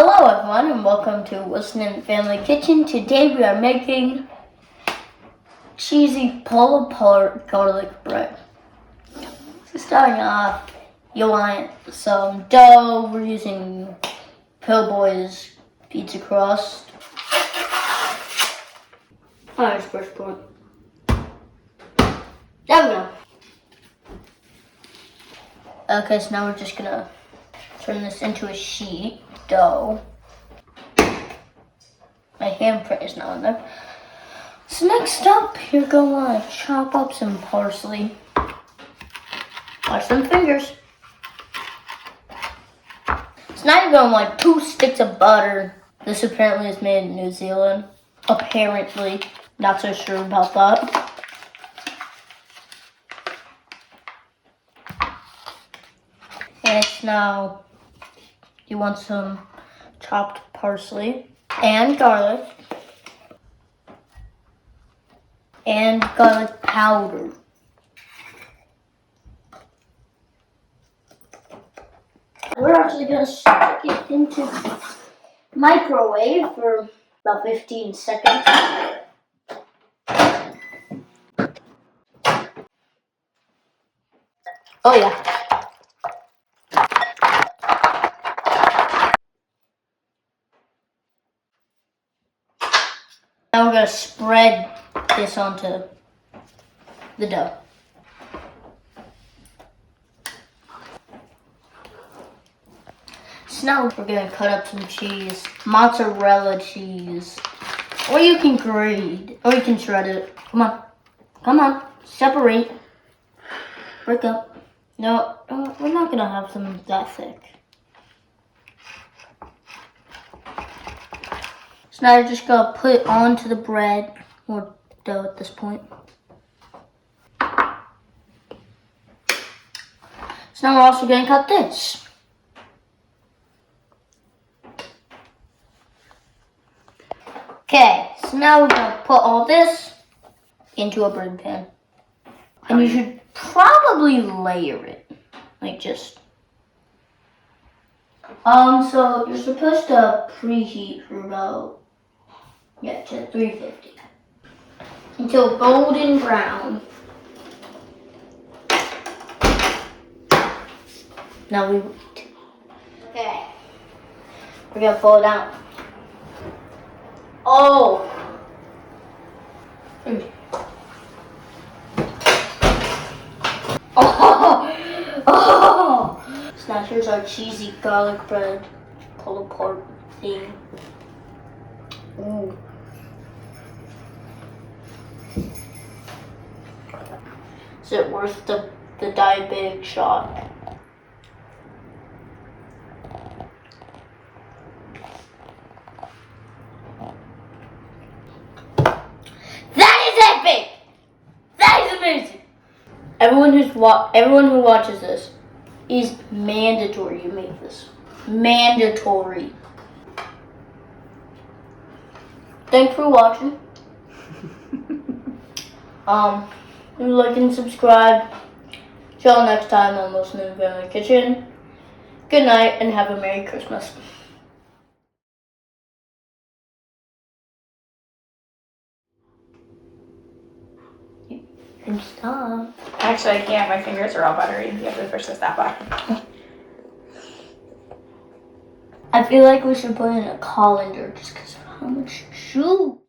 Hello everyone and welcome to Wilson & Family Kitchen. Today we are making cheesy pull-apart garlic bread. So starting off, you want some dough. We're using Pillsbury's pizza crust. Alright, first point. There we go. Okay, so now we're just gonna turn this into a sheet dough. My handprint is not on there. So next up, you're gonna want to chop up some parsley. Watch them fingers. So now you're gonna want 2 sticks of butter. This apparently is made in New Zealand. Apparently, not so sure about that. And now you want some chopped parsley and garlic and garlic powder. We're actually going to stick it into the microwave for about 15 seconds. Oh yeah. Now we're going to spread this onto the dough. So now we're going to cut up some cheese, mozzarella cheese, or you can grate, or you can shred it. Come on, separate, break up. No, we're not going to have them that thick. So now you're just going to put it onto the bread, or dough at this point. So now we're also going to cut this. Okay, so now we're going to put all this into a bread pan. And you should probably layer it, like just. So you're supposed to preheat for about to 350 until golden brown. Now we wait. Okay, we're gonna pull it out. Oh. Oh. So now here's our cheesy garlic bread pull apart thing. Ooh. Is it worth the diabetic shot? That is epic! That is amazing! Everyone who watches this is mandatory you make this. Mandatory. Thanks for watching. Like and subscribe. Till next time on Wilson & Family Kitchen. Good night and have a Merry Christmas. And stop. Actually, I can't. My fingers are all buttery. You have to push the stop button. I feel like we should put in a colander just because of how much shoe.